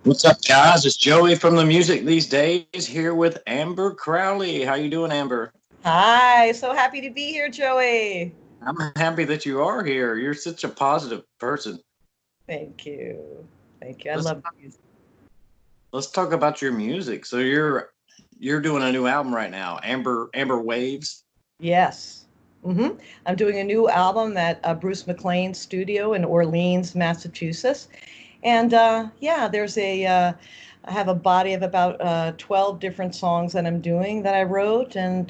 What's up, guys? It's Joey from the Music These Days here with Amber Crowley. How you doing, Amber? Hi, so happy to be here, Joey. I'm happy that you are here. You're such a positive person. Thank you. Thank you. I Let's love music. let's talk about your music. So you're doing a new album right now, Amber Waves. Yes. I'm doing a new album at Bruce McLean's studio in Orleans, Massachusetts. And yeah, I have a body of about 12 different songs that I'm doing that I wrote. And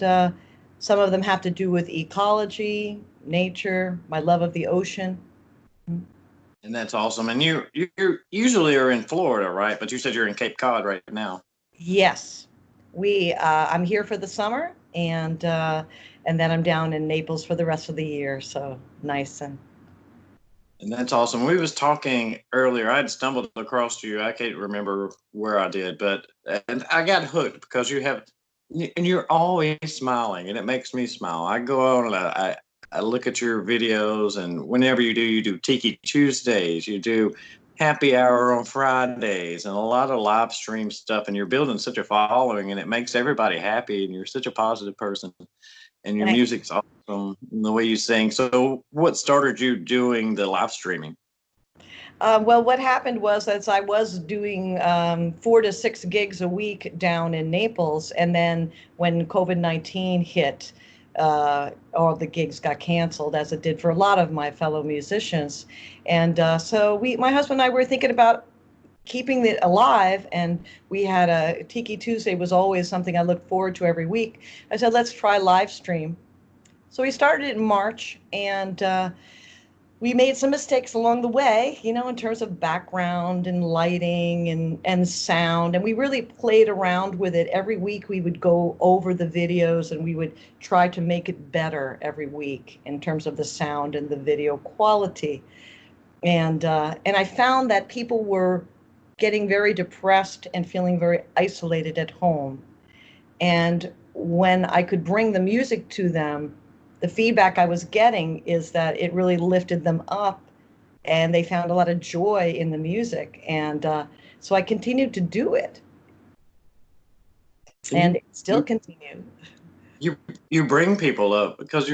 some of them have to do with ecology, nature, my love of the ocean. And that's awesome. And you usually are in Florida, right? But you said you're in Cape Cod right now. Yes, I'm here for the summer, and then I'm down in Naples for the rest of the year. So nice and And that's awesome. We was talking earlier. I had stumbled across you. I can't remember where I did, but and I got hooked because and you're always smiling, and it makes me smile. I go on and I look at your videos, and whenever you do Tiki Tuesdays, you do happy hour on Fridays, and a lot of live stream stuff. And you're building such a following, and it makes everybody happy. And you're such a positive person, and your thanks. music's awesome, and the way you sing. So, what started you doing the live streaming? Well, what happened was as I was doing 4 to 6 gigs a week down in Naples, and then when COVID-19 hit, all the gigs got canceled, as it did for a lot of my fellow musicians. And so my husband and I were thinking about keeping it alive, and we had a Tiki Tuesday was always something I looked forward to every week. I said, let's try live stream. So we started it in March, and we made some mistakes along the way, in terms of background and lighting and sound. And we really played around with it. Every week we would go over the videos and we would try to make it better every week in terms of the sound and the video quality. And I found that people were getting very depressed and feeling very isolated at home. And when I could bring the music to them, the feedback I was getting is that it really lifted them up and they found a lot of joy in the music. And so I continued to do it And and it still continue. you you bring people up because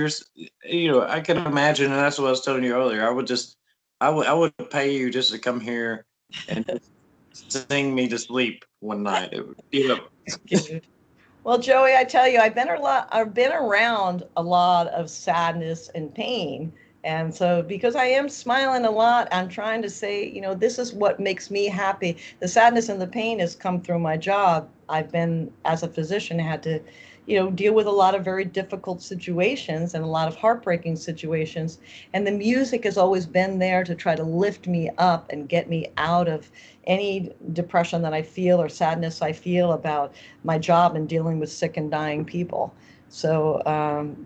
I can imagine, and that's what I was telling you earlier. I would pay you just to come here and just sing me to sleep one night. Well, Joey, I tell you, I've been around a lot of sadness and pain. And so because I am smiling a lot, I'm trying to say, this is what makes me happy. The sadness and the pain has come through my job. I've been, as a physician, had to, deal with a lot of very difficult situations and a lot of heartbreaking situations. And the music has always been there to try to lift me up and get me out of any depression that I feel or sadness I feel about my job and dealing with sick and dying people. So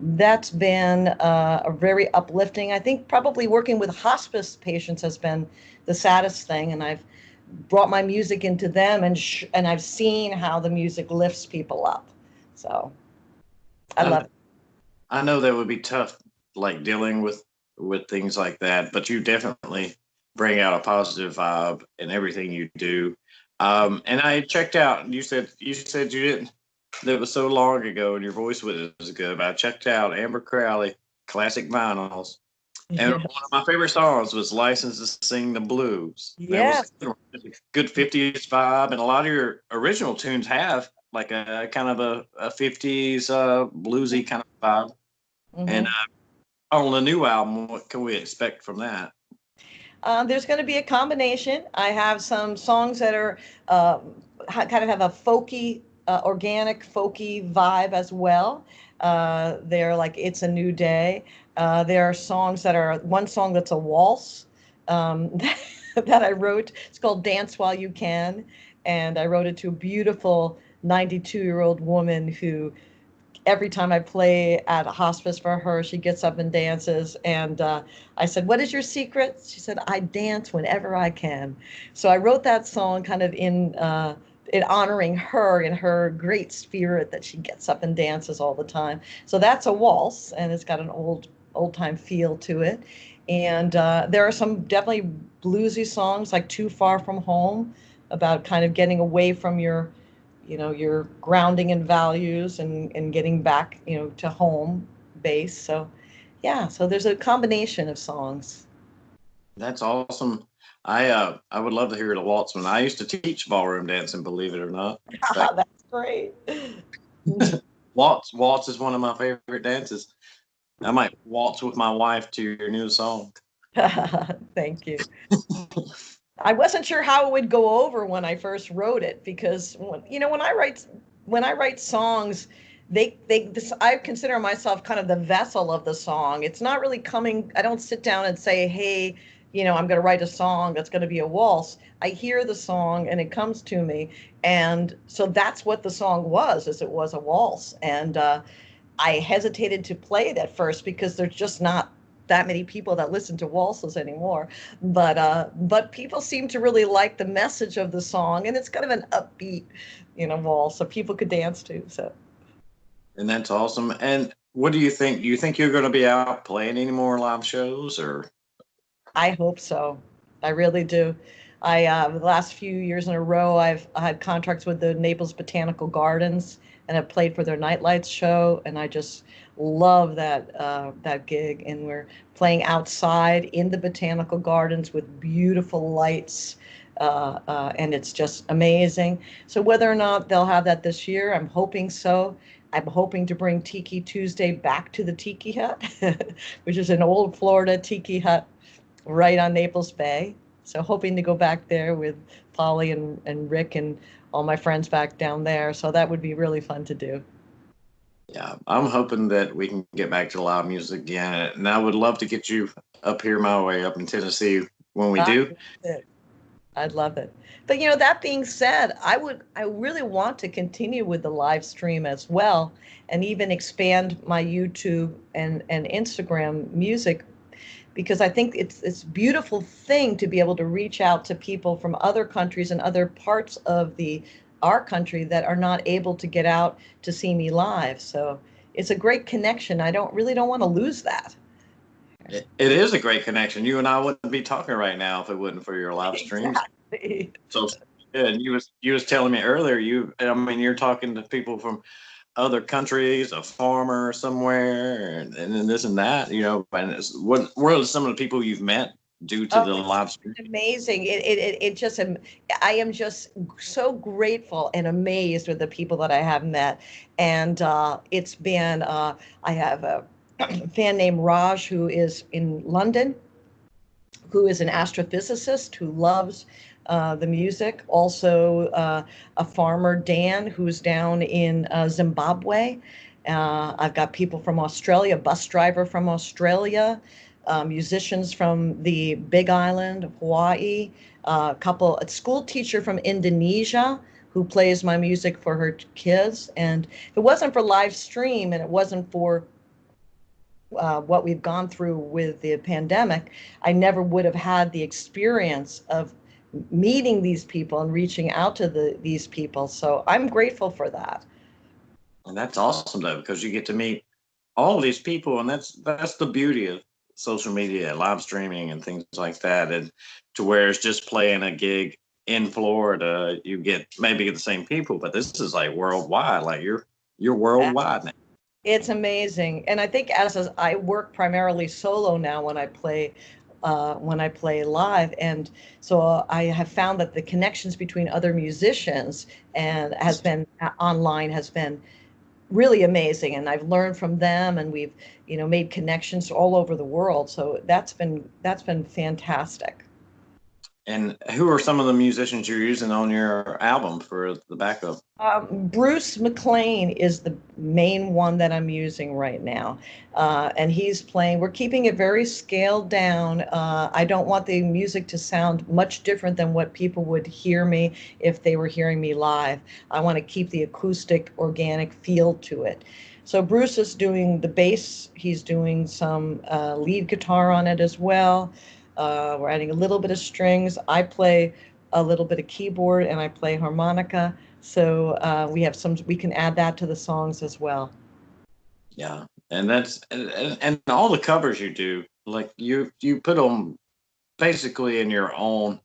that's been a very uplifting. I think probably working with hospice patients has been the saddest thing, and I've brought my music into them, and I've seen how the music lifts people up. So I I love it. I know that would be tough, like dealing with things like that. But you definitely bring out a positive vibe in everything you do. And I checked out. You said you didn't. That was so long ago, and your voice was good. But I checked out Amber Crowley classic vinyls, and one of Yes. my favorite songs was "License to Sing the Blues." That was Yes. a good '50s vibe, and a lot of your original tunes have like a kind of a '50s bluesy kind of vibe. And Mm-hmm. on the new album, what can we expect from that? There's going to be a combination. I have some songs that are uh, kind of have a folky, organic folky vibe as well. They're like "It's a New Day." There are songs that are one song that's a waltz that I wrote. It's called "Dance While You Can," and I wrote it to a beautiful 92-year-old woman who every time I play at a hospice for her, she gets up and dances. And I said, "What is your secret?" She said, "I dance whenever I can." So I wrote that song kind of in honoring her in her great spirit that she gets up and dances all the time. So that's a waltz, and it's got an old time feel to it. And there are some definitely bluesy songs like "Too Far from Home." about kind of getting away from your, your grounding and values, and getting back, to home base. So, yeah, so there's a combination of songs. That's awesome. I would love to hear the waltzman. I used to teach ballroom dancing, believe it or not. Back That's great. waltz is one of my favorite dances. I might waltz with my wife to your new song. Thank you. I wasn't sure how it would go over when I first wrote it, because when I write songs, I consider myself kind of the vessel of the song. It's not really coming. I don't sit down and say, "Hey, I'm going to write a song that's going to be a waltz." I hear the song and it comes to me, and so that's what the song was. Is it was a waltz, and I hesitated to play it at first because there's just not that many people that listen to waltzes anymore. But people seem to really like the message of the song, and it's kind of an upbeat, waltz, so people could dance to. So And that's awesome. And what do you think? Do you think you're going to be out playing any more live shows, or? I hope so. I really do. The last few years in a row, I've had contracts with the Naples Botanical Gardens, and have played for their Nightlights show, and I just love that gig. And we're playing outside in the botanical gardens with beautiful lights, and it's just amazing. So whether or not they'll have that this year, I'm hoping so. I'm hoping to bring Tiki Tuesday back to the Tiki Hut, which is an old Florida tiki hut right on Naples Bay. So hoping to go back there with Polly and Rick and all my friends back down there. So that would be really fun to do. Yeah, I'm hoping that we can get back to live music again. And I would love to get you up here my way, up in Tennessee when we I do. love it. I'd love it. But that being said, I really want to continue with the live stream as well, and even expand my YouTube and Instagram music, because I think it's a beautiful thing to be able to reach out to people from other countries and other parts of the our country that are not able to get out to see me live. So it's a great connection. I don't want to lose that. It is a great connection. You and I wouldn't be talking right now if it wasn't for your live streams. Exactly. So yeah, and you was telling me earlier. I mean, you're talking to people from other countries, a farmer somewhere, and then this and that. And what are some of the people you've met due to Oh, the it's live stream? amazing. It just I am just so grateful and amazed with the people that I have met. And it's been I have a fan named Raj, who is in London, who is an astrophysicist who loves the music. Also, a farmer, Dan, who's down in Zimbabwe. I've got people from Australia, bus driver from Australia, musicians from the Big Island of Hawaii, a school teacher from Indonesia who plays my music for her kids. And if it wasn't for live stream, and it wasn't for what we've gone through with the pandemic, I never would have had the experience of meeting these people and reaching out to these people. So I'm grateful for that. And that's awesome though, because you get to meet all of these people, and that's the beauty of social media, live streaming, and things like that. And to where it's just playing a gig in Florida, you maybe get the same people, but this is like worldwide. Like you're worldwide now. It's amazing. And I think I work primarily solo now when I play live. And so I have found that the connections between other musicians and has been online has been really amazing. And I've learned from them, and we've, made connections all over the world. So that's been fantastic. And who are some of the musicians you're using on your album for the backup? Bruce McLean is the main one that I'm using right now. And he's playing, we're keeping it very scaled down. I don't want the music to sound much different than what people would hear me if they were hearing me live. I want to keep the acoustic, organic feel to it. So Bruce is doing the bass, he's doing some lead guitar on it as well. We're adding a little bit of strings. I play a little bit of keyboard, and I play harmonica. So we can add that to the songs as well. Yeah, and and all the covers you do, like you put them basically in your own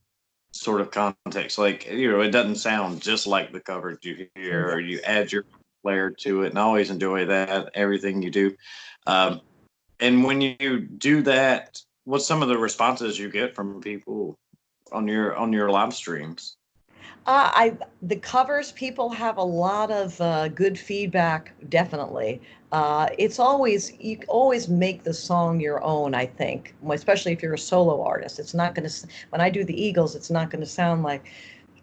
sort of context. Like, it doesn't sound just like the cover you hear, or you Yes. add your flair to it. And I always enjoy that, everything you do. Um, and when you do that, what's some of the responses you get from people on your live streams? The covers, people have a lot of good feedback, definitely. It's always, you always make the song your own, I think, especially if you're a solo artist. It's not going to, when I do the Eagles, it's not going to sound like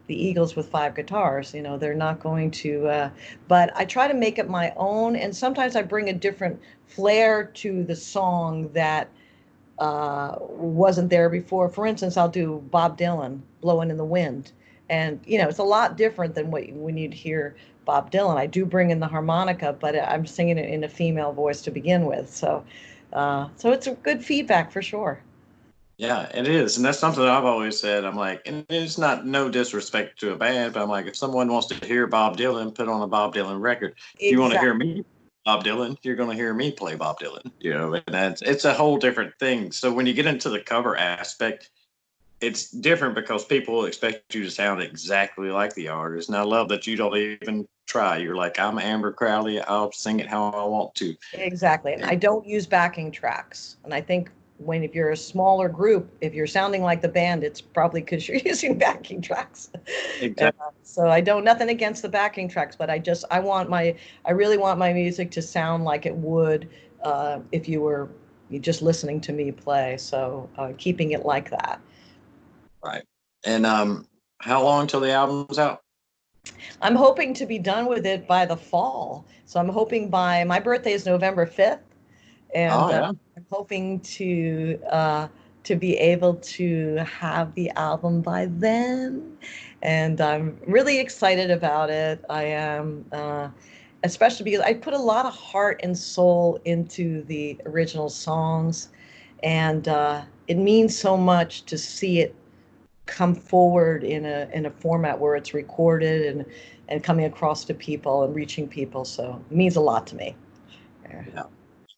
the Eagles with five guitars. They're not going to, but I try to make it my own. And sometimes I bring a different flair to the song that wasn't there before. For instance, I'll do Bob Dylan, Blowing in the Wind. And, it's a lot different than when you'd hear Bob Dylan. I do bring in the harmonica, but I'm singing it in a female voice to begin with. So it's a good feedback for sure. Yeah, it is. And that's something that I've always said. I'm like, and it's not no disrespect to a band, but I'm like, if someone wants to hear Bob Dylan, put on a Bob Dylan record. If you want to hear Exactly. me, Bob Dylan, you're going to hear me play Bob Dylan, and it's a whole different thing. So when you get into the cover aspect, it's different because people expect you to sound exactly like the artist. And I love that you don't even try. You're like, I'm Amber Crowley. I'll sing it how I want to. Exactly. And I don't use backing tracks. And I think if you're a smaller group, if you're sounding like the band, it's probably because you're using backing tracks. Exactly. So I don't, nothing against the backing tracks, but I really want my music to sound like it would if you were just listening to me play. So keeping it like that. Right. And how long till the album's out? I'm hoping to be done with it by the fall. So I'm hoping by my birthday is November 5th. And Oh yeah. I'm hoping to be able to have the album by then, and I'm really excited about it. I am, especially because I put a lot of heart and soul into the original songs, and it means so much to see it come forward in a format where it's recorded and coming across to people and reaching people. So it means a lot to me. Yeah. Yeah.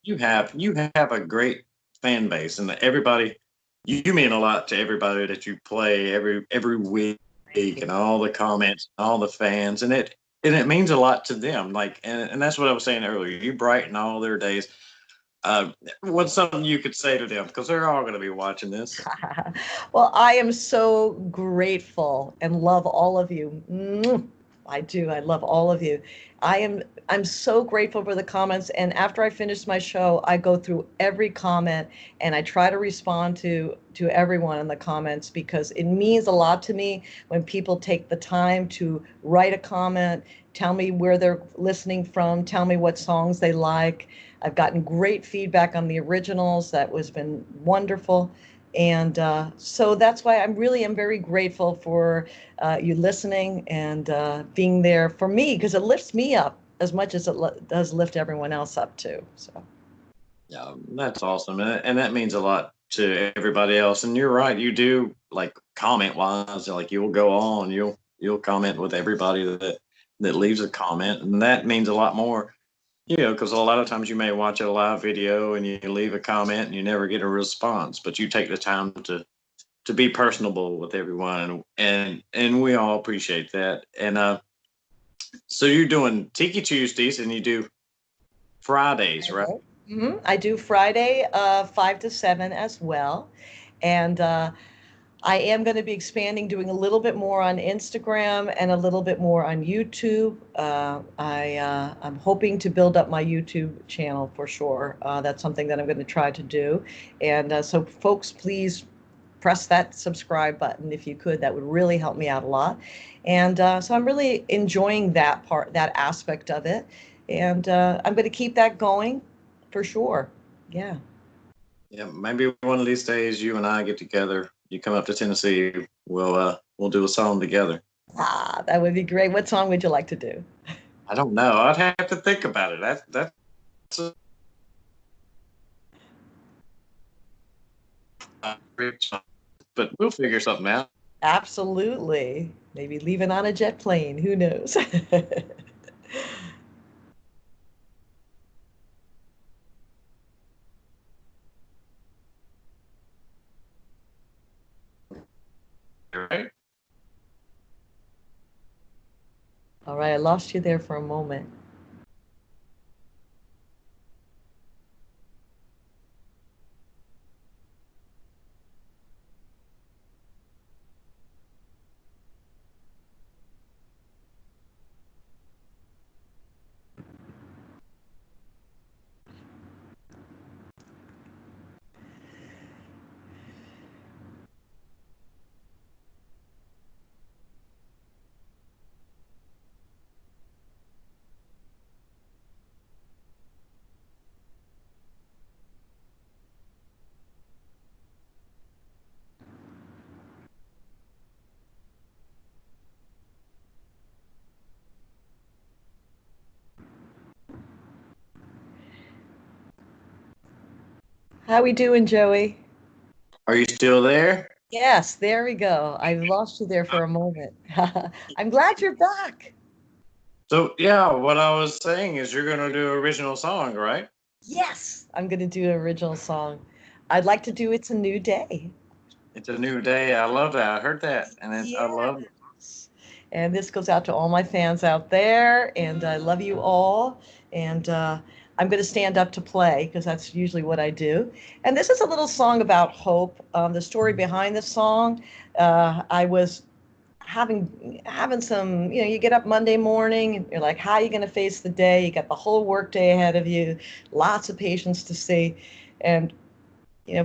You have a great fan base, and everybody, you mean a lot to everybody that you play every week, Thank you. and all the comments, all the fans, and it means a lot to them. Like, and that's what I was saying earlier. You brighten all their days. Uh, what's something you could say to them, because they're all going to be watching this? Well, I am so grateful and love all of you. I do. I love all of you. I'm so grateful for the comments, and after I finish my show, I go through every comment and I try to respond to everyone in the comments because it means a lot to me when people take the time to write a comment, tell me where they're listening from, tell me what songs they like. I've gotten great feedback on the originals. That was been wonderful. And so that's why I'm very grateful for you listening and being there for me because it lifts me up as much as does lift everyone else up too. So Yeah, that's awesome, and that means a lot to everybody else. And you're right, you do, like, comment wise, like, you'll go on, you'll comment with everybody that leaves a comment, and that means a lot more. Because a lot of times you may watch a live video and you leave a comment and you never get a response, but you take the time to be personable with everyone, and we all appreciate that. And so you're doing Tiki Tuesdays and you do Fridays, right? I do Friday 5 to 7 as well, and I am going to be expanding, doing a little bit more on Instagram and a little bit more on YouTube. I'm hoping to build up my YouTube channel for sure. That's something that I'm going to try to do. And so, folks, please press that subscribe button if you could. That would really help me out a lot. And so I'm really enjoying that part, that aspect of it. And I'm going to keep that going for sure. Yeah. Yeah, maybe one of these days you and I get together. You come up to Tennessee, we'll do a song together. Ah, that would be great. What song would you like to do? I don't know. I'd have to think about it. That's a great song, but we'll figure something out. Absolutely. Maybe leaving on a jet plane. Who knows? Right? I lost you there for a moment. How we doing, Joey? Are you still there? Yes, there we go. I lost you there for a moment. I'm glad you're back. So yeah, what I was saying is you're gonna do original song, right? Yes, I'm going to do an original song. I'd like to do It's a New Day. It's a new day. I love that. I heard that, and I love. Yes. And this goes out to all my fans out there, and I love you all. And I'm going to stand up to play because that's usually what I do. And this is a little song about hope. The story behind the song, I was having some, you get up Monday morning and you're like, how are you going to face the day? You got the whole work day ahead of you, lots of patients to see, and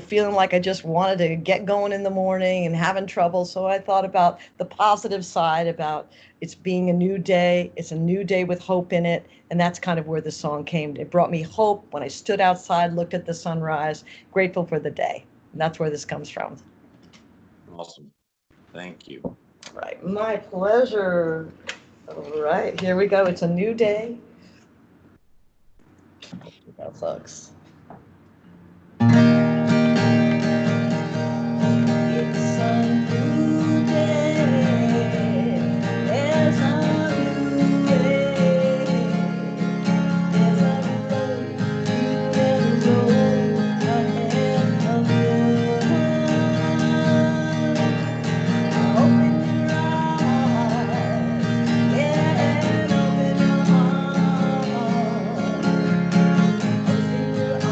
feeling like I just wanted to get going in the morning and having trouble. So I thought about the positive side, about it's being a new day. It's a new day with hope in it. And that's kind of where the song came. It brought me hope when I stood outside, looked at the sunrise, grateful for the day. And that's where this comes from. Awesome. Thank you. Right. My pleasure. All right. Here we go. It's a new day. Here we go, folks. It's a new day. There's a new way. There's a road you can go ahead of you. Open your eyes, yeah, and open your heart. Open your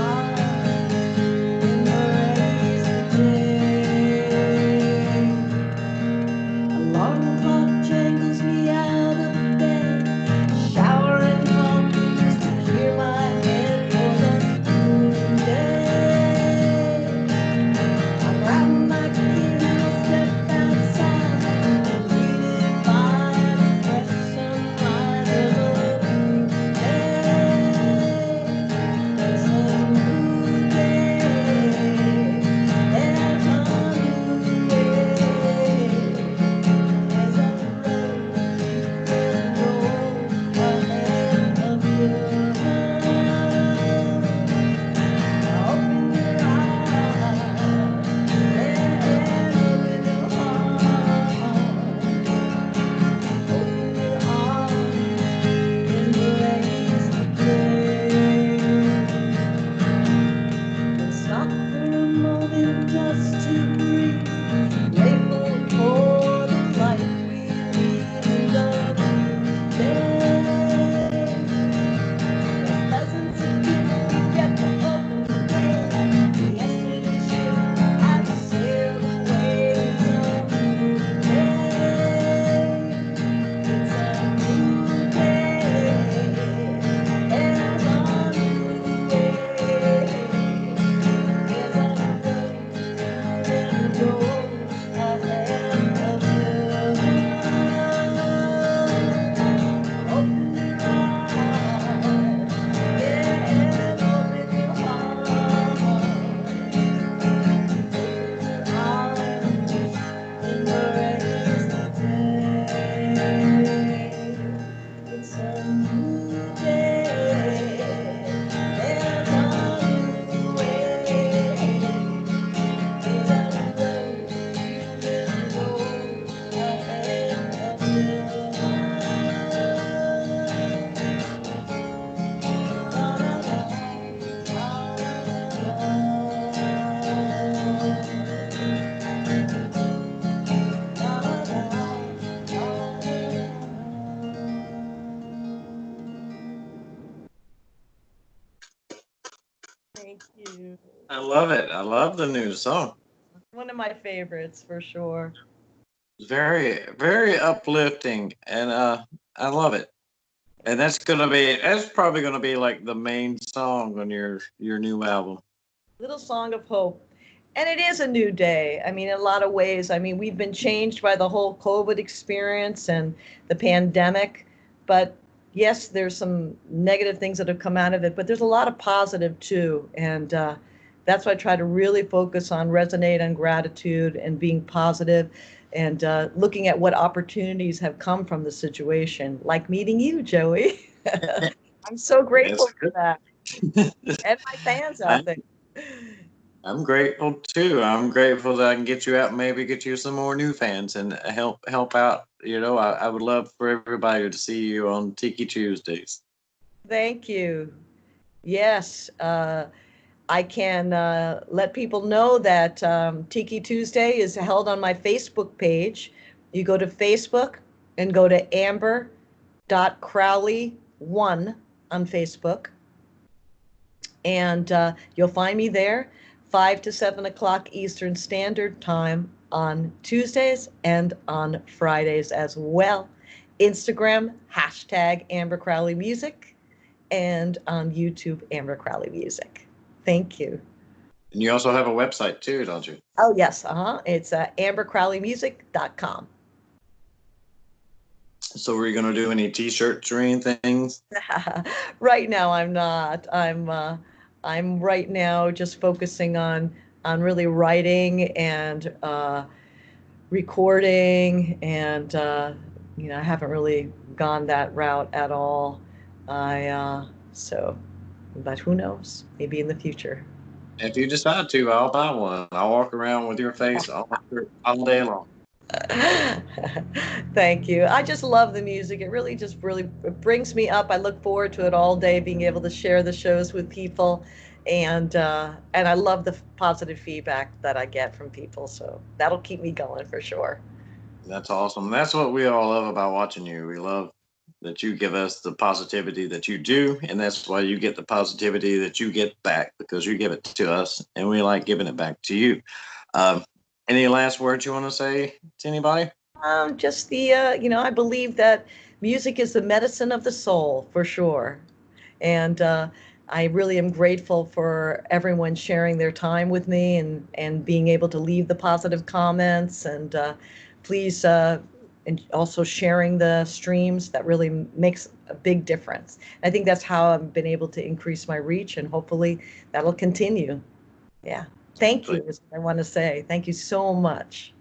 love it. I love the new song. One of my favorites for sure. Very, very uplifting, and I love it. And that's probably gonna be like the main song on your new album. Little Song of Hope. And it is a new day. I mean, in a lot of ways. I mean, we've been changed by the whole COVID experience and the pandemic. But yes, there's some negative things that have come out of it, but there's a lot of positive too. And that's why I try to really focus on resonate on gratitude and being positive and looking at what opportunities have come from the situation, like meeting you, Joey. I'm so Yes. grateful for that. And my fans I, out there. I'm grateful too. I'm grateful that I can get you out, maybe get you some more new fans and help out. I would love for everybody to see you on Tiki Tuesdays. Thank you. Yes, I can let people know that Tiki Tuesday is held on my Facebook page. You go to Facebook and go to amber.crowley1 on Facebook, and you'll find me there 5 to 7 o'clock Eastern Standard Time on Tuesdays and on Fridays as well. Instagram, hashtag Amber Crowley Music, and on YouTube, Amber Crowley Music. Thank you. And you also have a website too, don't you? Oh, yes. It's ambercrowleymusic.com. So were you going to do any T-shirts or anything? Right now, I'm not. I'm right now just focusing on really writing and recording, and I haven't really gone that route at all. But who knows? Maybe in the future. If you decide to, I'll buy one. I'll walk around with your face all day long. Thank you. I just love the music. It really just really it brings me up. I look forward to it all day, being able to share the shows with people, and I love the positive feedback that I get from people. So that'll keep me going for sure. That's awesome. That's what we all love about watching you. We love that you give us the positivity that you do, and that's why you get the positivity that you get back because you give it to us, and we like giving it back to you. Um, any last words you want to say to anybody? Just I believe that music is the medicine of the soul for sure. And I really am grateful for everyone sharing their time with me and being able to leave the positive comments and please and also sharing the streams. That really makes a big difference. I think that's how I've been able to increase my reach, and hopefully that'll continue. Yeah. Thank you is what I want to say. Thank you so much.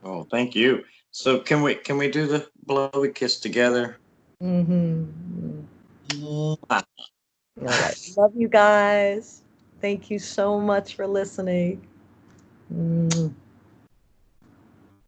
Oh, thank you. So can we do the blowy kiss together? Mm-hmm. Mwah. All right. Love you guys. Thank you so much for listening. Mm.